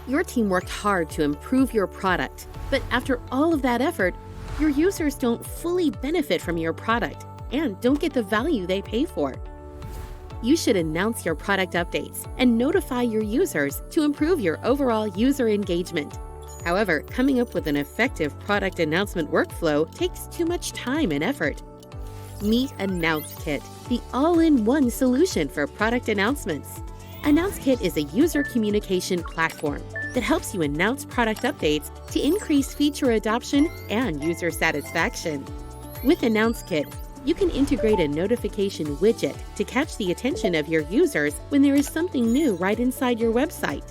Your team worked hard to improve your product, but after all of that effort, your users don't fully benefit from your product and don't get the value they pay for. You should announce your product updates and notify your users to improve your overall user engagement. However, coming up with an effective product announcement workflow takes too much time and effort. Meet AnnounceKit, the all-in-one solution for product announcements. AnnounceKit is a user communication platform that helps you announce product updates to increase feature adoption and user satisfaction. With AnnounceKit, you can integrate a notification widget to catch the attention of your users when there is something new right inside your website.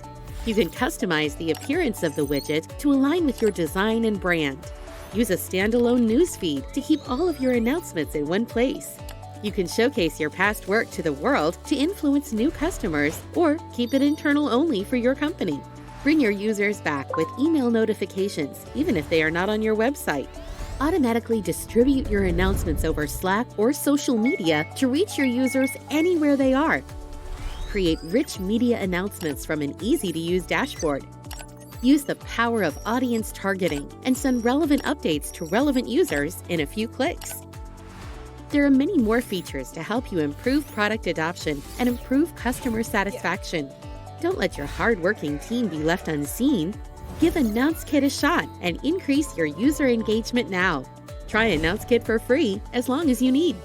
You can customize the appearance of the widget to align with your design and brand. Use a standalone newsfeed to keep all of your announcements in one place. You can showcase your past work to the world to influence new customers or keep it internal only for your company. Bring your users back with email notifications, even if they are not on your website. Automatically distribute your announcements over Slack or social media to reach your users anywhere they are. Create rich media announcements from an easy-to-use dashboard. Use the power of audience targeting and send relevant updates to relevant users in a few clicks. There are many more features to help you improve product adoption and improve customer satisfaction. Don't let your hard-working team be left unseen. Give AnnounceKit a shot and increase your user engagement now. Try AnnounceKit for free as long as you need.